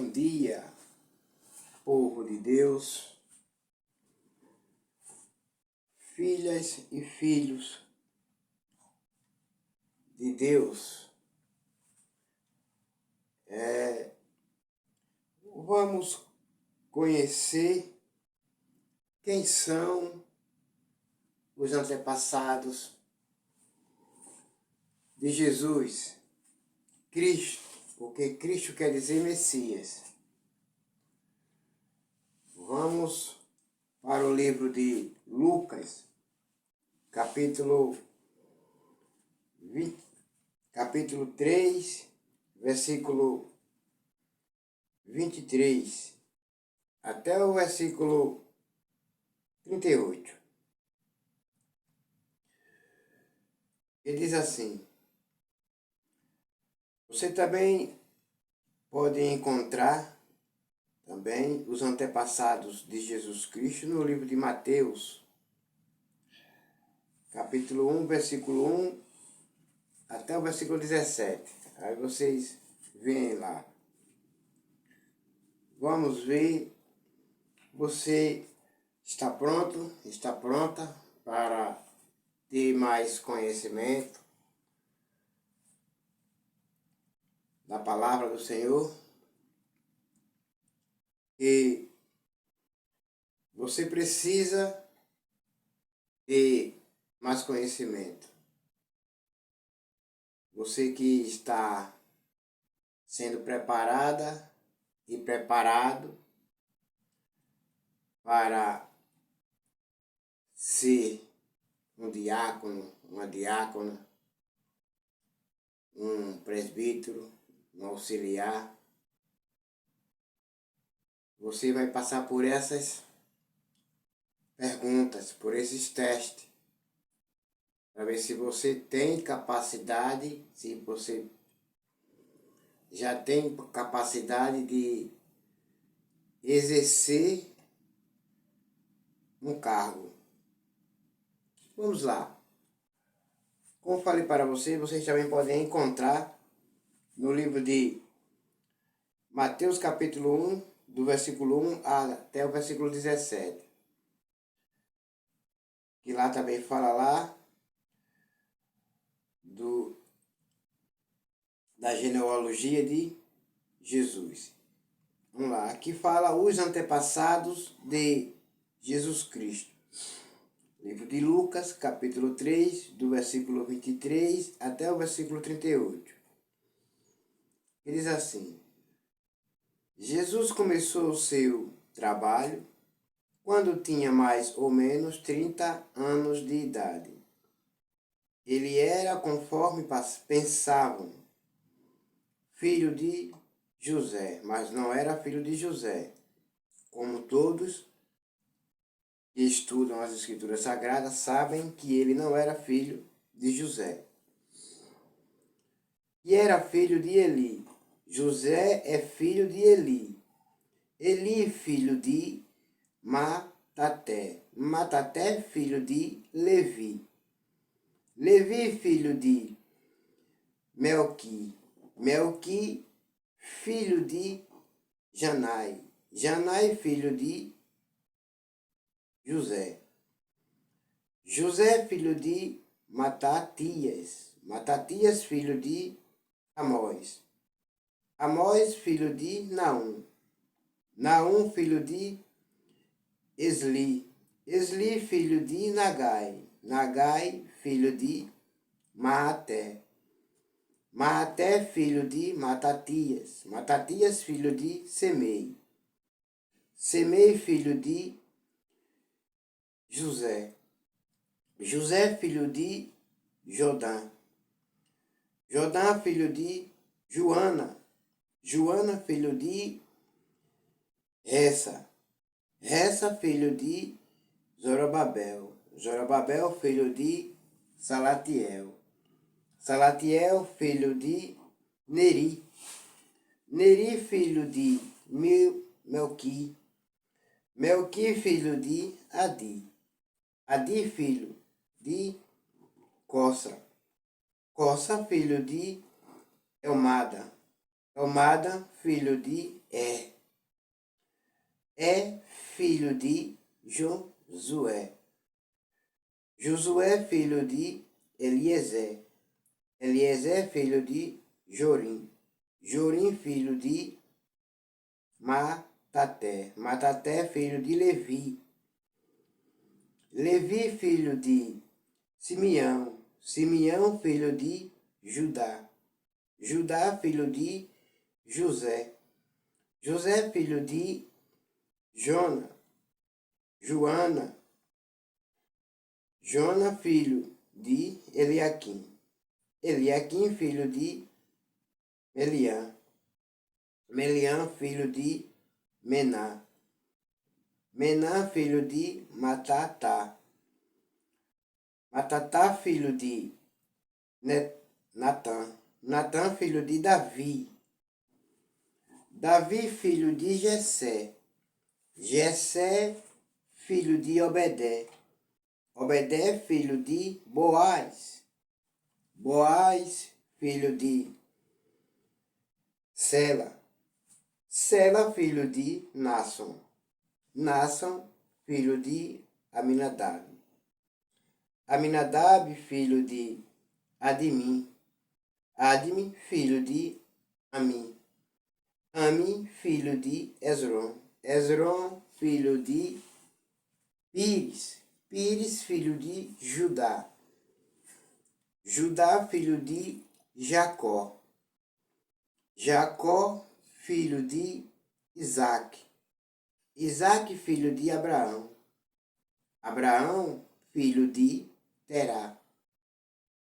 Bom dia, povo de Deus, filhas e filhos de Deus. Vamos conhecer quem são os antepassados de Jesus, Cristo, porque Cristo quer dizer Messias. Vamos para o livro de Lucas, capítulo 3, versículo 23, até o versículo 38. Ele diz assim: você também pode encontrar também os antepassados de Jesus Cristo no livro de Mateus, capítulo 1, versículo 1 até o versículo 17. Aí vocês veem lá. Vamos ver. Você está pronto? Está pronta para ter mais conhecimento da palavra do Senhor? E você precisa ter mais conhecimento. Você que está sendo preparada e preparado para ser um diácono, uma diácona, um presbítero, um auxiliar. Você vai passar por essas perguntas, por esses testes, para ver se você tem capacidade, se você já tem capacidade de exercer um cargo. Vamos lá. Como falei para vocês também podem encontrar no livro de Mateus capítulo 1, do versículo 1 até o versículo 17. Que lá também fala lá da genealogia de Jesus. Vamos lá. Aqui fala os antepassados de Jesus Cristo. Livro de Lucas, capítulo 3, do versículo 23 até o versículo 38. Ele diz assim: Jesus começou o seu trabalho quando tinha mais ou menos 30 anos de idade. Ele era, conforme pensavam, filho de José, mas não era filho de José, como todos que estudam as Escrituras Sagradas sabem que ele não era filho de José. E era filho de Eli. José é filho de Eli. Eli, filho de Mataté. Mataté, filho de Levi. Levi, filho de Melqui. Melqui, filho de Janai. Janai, filho de José. José, filho de Matatias. Matatias, filho de Amós. Amós, filho de Naum. Naum, filho de Esli. Esli, filho de Nagai. Nagai, filho de Maaté. Maaté, filho de Matatias. Matatias, filho de Semei. Semei, filho de José. José, filho de Jodã. Jodã, filho de Joana. Joana, filho de Ressa. Ressa, filho de Zorobabel. Zorobabel, filho de Salatiel. Salatiel, filho de Neri. Neri, filho de Melqui. Melqui, filho de Adi. Adi, filho de Cossa. Cossa, filho de Elmada. Tomada, filho de É, filho de Josué. Josué, filho de Eliezer. Eliezer, filho de Jorim. Jorim, filho de Mataté. Mataté, filho de Levi. Levi, filho de Simeão. Simeão, filho de Judá. Judá, filho de José. José, filho de Joana. Joana, filho de Eliaquim. Eliaquim, filho de Meliã. Meliã, filho de Mená. Mená, filho de Matatá. Matatá, filho de Natã. Natã, filho de Davi. Davi, filho de Jessé. Jessé, filho de Obedé. Obedé, filho de Boaz. Boaz, filho de Sela. Sela, filho de Naasson. Naasson, filho de Aminadab. Aminadab, filho de Admim. Admim, filho de Amim. Amim, filho de Esrom. Esrom, filho de Pires. Pires, filho de Judá. Judá, filho de Jacó. Jacó, filho de Isaque. Isaque, filho de Abraão. Abraão, filho de Terá.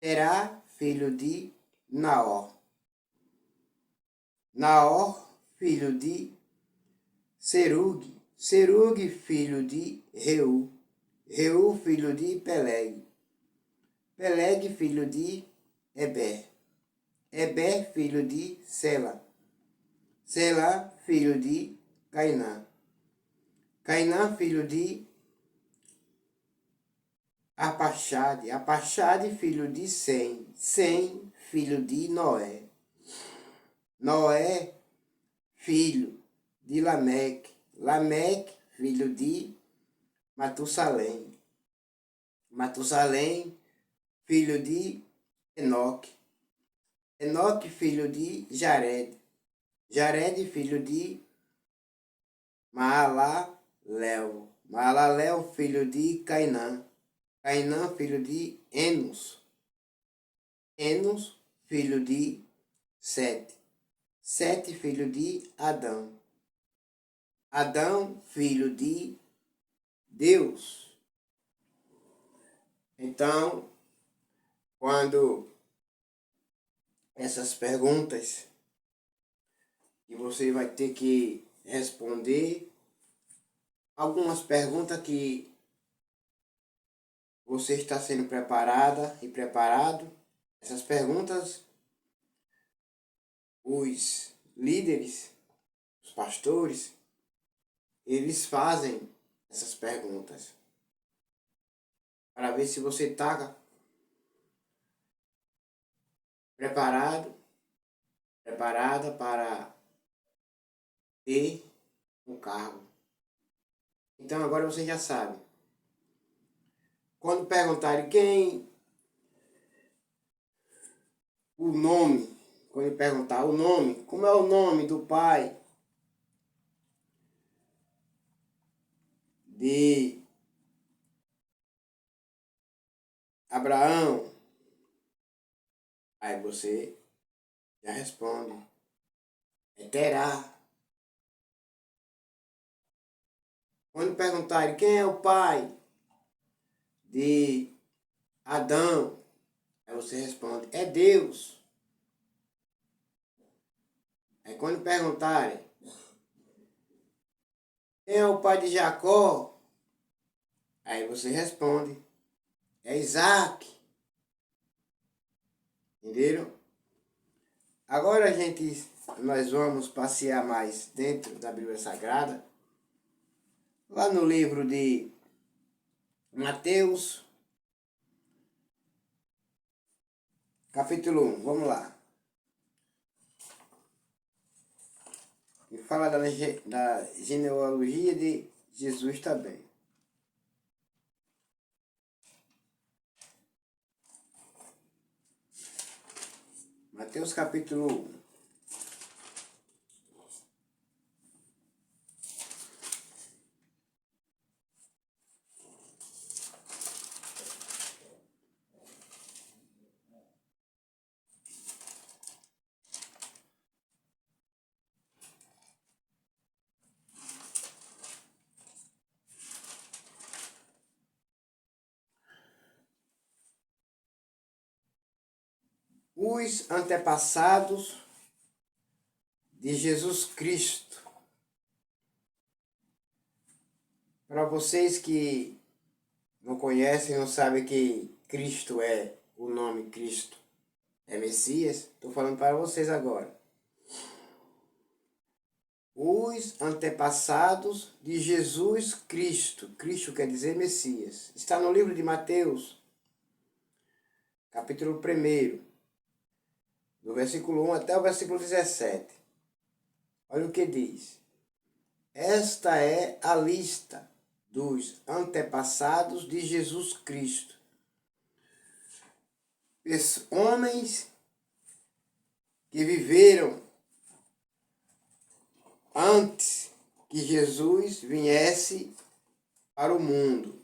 Terá, filho de Naor. Naor, filho de Serug. Serug, filho de Reu. Reu, filho de Peleg. Peleg, filho de Eber. Eber, filho de Sela. Sela, filho de Cainã. Cainã, filho de Arpaxade. Arpaxade, filho de Sem. Sem, filho de Noé. Noé, filho de Lameque. Lameque, filho de Matusalém. Matusalém, filho de Enoque. Enoque, filho de Jared. Jared, filho de Maalalel. Maalalel, filho de Cainã. Cainã, filho de Enos. Enos, filho de Sete. Sete, filho de Adão. Adão, filho de Deus. Então, quando essas perguntas que você vai ter que responder, algumas perguntas que você está sendo preparada e preparado, essas perguntas, os líderes, os pastores, eles fazem essas perguntas para ver se você está preparada para ter um cargo. Então agora você já sabe. Quando perguntarem o nome, quando perguntar o nome, como é o nome do pai de Abraão, aí você já responde, é Terá. Quando perguntarem quem é o pai de Adão, aí você responde, é Deus. Aí quando perguntarem quem é o pai de Jacó, aí você responde, é Isaac. Entenderam? Agora, nós vamos passear mais dentro da Bíblia Sagrada. Lá no livro de Mateus, capítulo 1, vamos lá. e fala da genealogia de Jesus também. Mateus capítulo 1. Os antepassados de Jesus Cristo. Para vocês que não conhecem, não sabem que Cristo é o nome Cristo, é Messias, estou falando para vocês agora. Os antepassados de Jesus Cristo. Cristo quer dizer Messias. Está no livro de Mateus, capítulo 1, do versículo 1 até o versículo 17. Olha o que diz. Esta é a lista dos antepassados de Jesus Cristo. Homens que viveram antes que Jesus viesse para o mundo,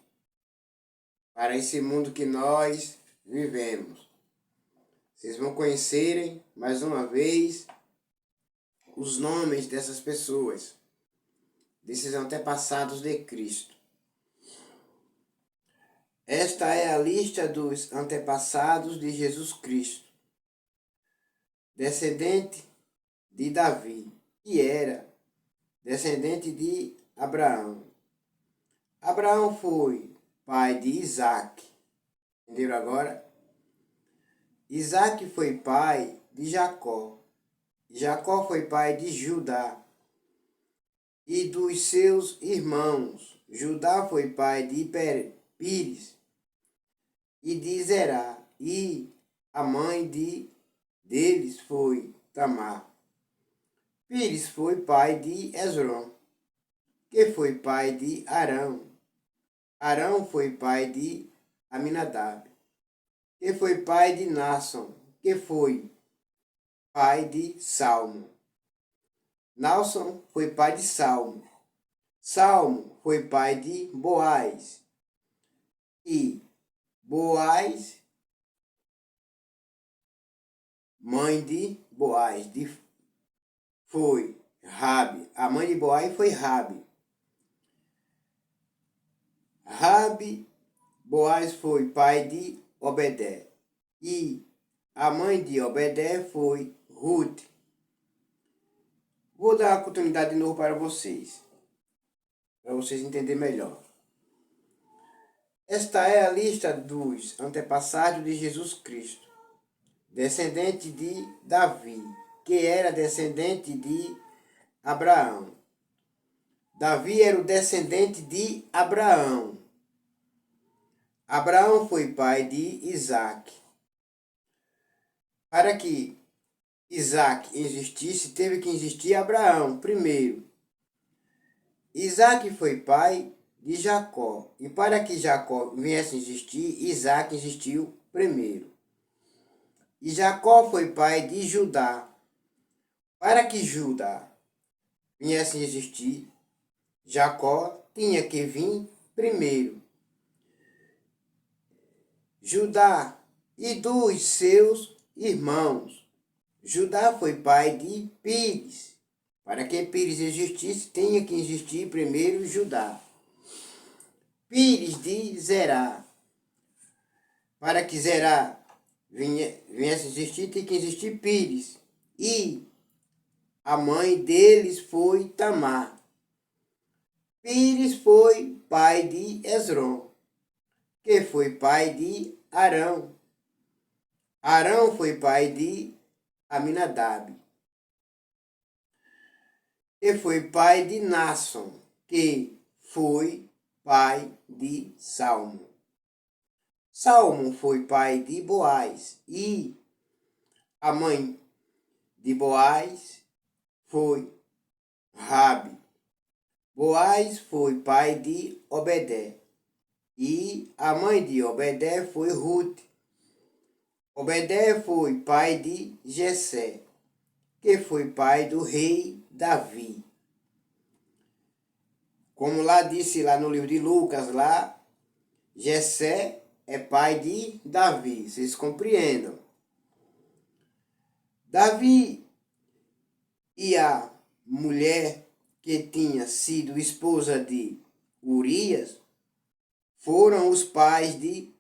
para esse mundo que nós vivemos. Vocês vão conhecerem mais uma vez os nomes dessas pessoas, desses antepassados de Cristo. Esta é a lista dos antepassados de Jesus Cristo, descendente de Davi, que era descendente de Abraão. Abraão foi pai de Isaac. Entenderam agora? Isaac foi pai de Jacó. Jacó foi pai de Judá e dos seus irmãos. Judá foi pai de Pires e de Zerá, e a mãe deles foi Tamar. Pires foi pai de Esrom, que foi pai de Arão. Arão foi pai de Aminadab, que foi pai de Naasson, que foi pai de Salmo. Naasson foi pai de Salmo. Salmo foi pai de Boaz. E Boaz, mãe de Boaz, foi Rabi. A mãe de Boaz foi Rabi. Rabi, Boaz foi pai de Obedé. E a mãe de Obedé foi Ruth. Vou dar a oportunidade de novo para vocês entenderem melhor. Esta é a lista dos antepassados de Jesus Cristo, descendente de Davi, que era descendente de Abraão. Davi era o descendente de Abraão. Abraão foi pai de Isaac. Para que Isaac existisse, teve que existir Abraão primeiro. Isaac foi pai de Jacó. E para que Jacó viesse a existir, Isaac existiu primeiro. E Jacó foi pai de Judá. Para que Judá viesse a existir, Jacó tinha que vir primeiro. Judá e dos seus irmãos. Judá foi pai de Pires. Para que Pires existisse, tinha que existir primeiro Judá. Pires de Zerá. Para que Zerá viesse a existir, tinha que existir Pires. E a mãe deles foi Tamar. Pires foi pai de Esrom, que foi pai de Arão. Arão foi pai de Aminadab, que foi pai de Naasson, que foi pai de Salmo. Salmo foi pai de Boaz, e a mãe de Boaz foi Rabi. Boaz foi pai de Obedé. E a mãe de Obedé foi Ruth. Obedé foi pai de Jessé, que foi pai do rei Davi. Como lá disse lá no livro de Lucas, lá, Jessé é pai de Davi. Vocês compreendam. Davi e a mulher que tinha sido esposa de Urias foram os pais de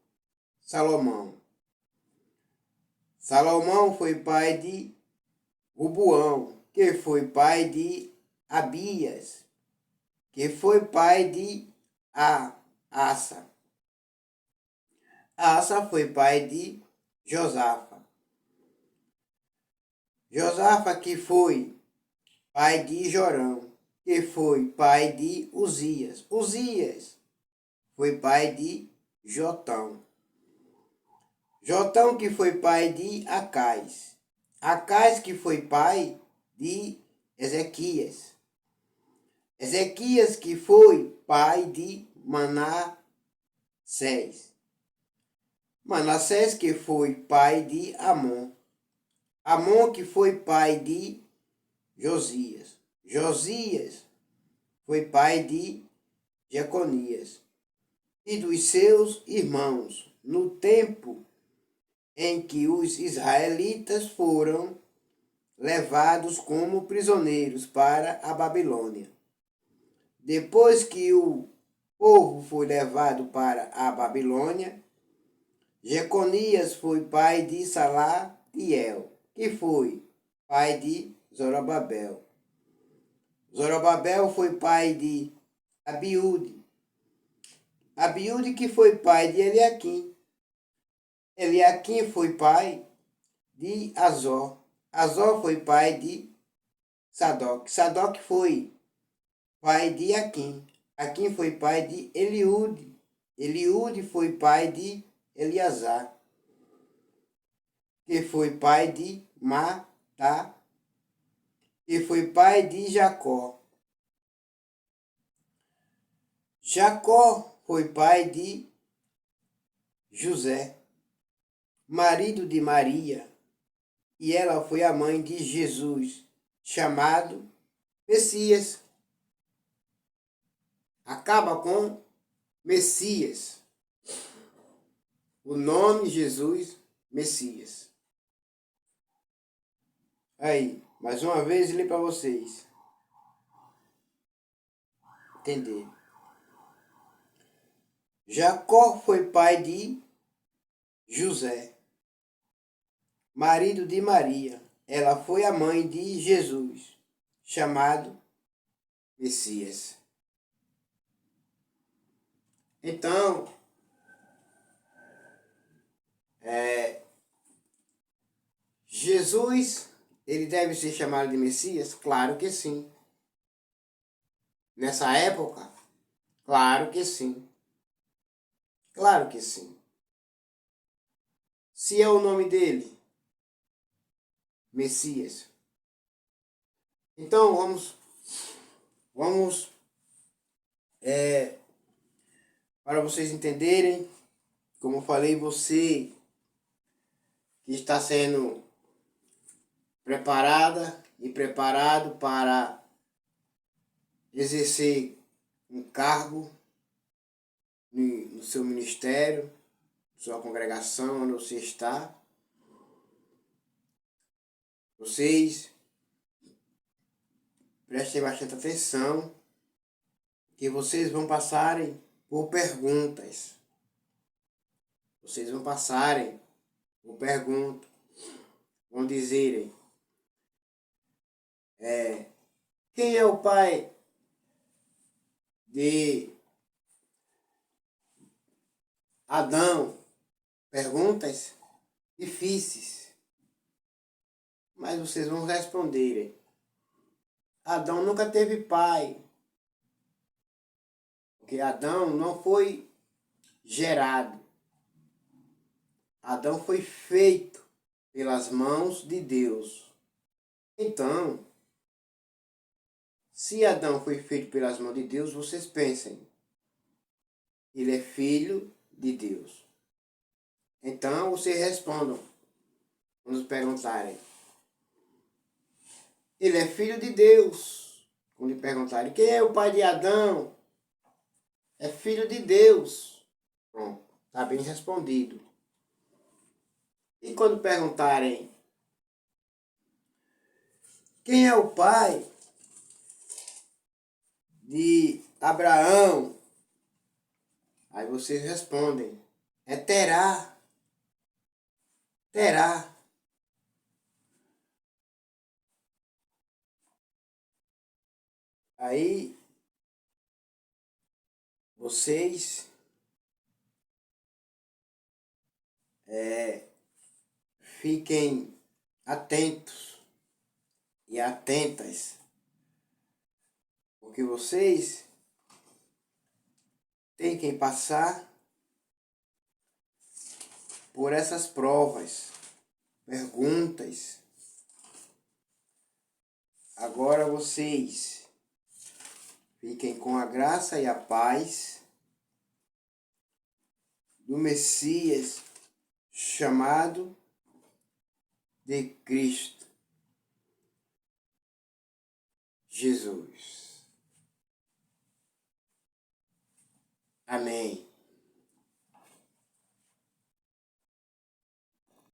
Salomão. Salomão foi pai de Roboão, que foi pai de Abias, que foi pai de Asa. Asa foi pai de Josafa. Josafa que foi pai de Jorão, que foi pai de Uzias. Uzias foi pai de Jotão. Jotão que foi pai de Acais. Acais que foi pai de Ezequias. Ezequias que foi pai de Manassés. Manassés que foi pai de Amon. Amon que foi pai de Josias. Josias foi pai de Jeconias e dos seus irmãos, no tempo em que os israelitas foram levados como prisioneiros para a Babilônia. Depois que o povo foi levado para a Babilônia, Jeconias foi pai de Salatiel, que foi pai de Zorobabel. Zorobabel foi pai de Abiúde. Abiúde que foi pai de Eliaquim. Eliaquim foi pai de Azor. Azor foi pai de Sadoc. Sadoc foi pai de Aquim. Aquim foi pai de Eliúde. Eliúde foi pai de Eleazar, que foi pai de Matá, que foi pai de Jacó. Jacó foi pai de José, marido de Maria, e ela foi a mãe de Jesus, chamado Messias. Acaba com Messias. O nome Jesus, Messias. Aí, mais uma vez, li para vocês entender. Jacó foi pai de José, marido de Maria. Ela foi a mãe de Jesus, chamado Messias. Então, Jesus, ele deve ser chamado de Messias? Claro que sim. Nessa época? Claro que sim. Claro que sim. Se é o nome dele, Messias. Então, vamos para vocês entenderem, como eu falei, você que está sendo preparada e preparado para exercer um cargo no seu ministério, sua congregação, onde você está. Vocês prestem bastante atenção, que vocês vão passarem por perguntas. Vocês vão passarem por perguntas. Vão dizerem, quem é o pai de Adão? Perguntas difíceis. Mas vocês vão responderem. Adão nunca teve pai. Porque Adão não foi gerado. Adão foi feito pelas mãos de Deus. Então, Se Adão foi feito pelas mãos de Deus, vocês pensem, ele é filho de Deus. Então, vocês respondam quando perguntarem. Ele é filho de Deus. Quando perguntarem, quem é o pai de Adão? É filho de Deus. Pronto, está bem respondido. E quando perguntarem, quem é o pai de Abraão? Aí vocês respondem, é Terá. Terá. Aí vocês fiquem atentos e atentas, porque vocês têm que passar por essas provas, perguntas. Agora vocês fiquem com a graça e a paz do Messias chamado de Cristo Jesus. Amém.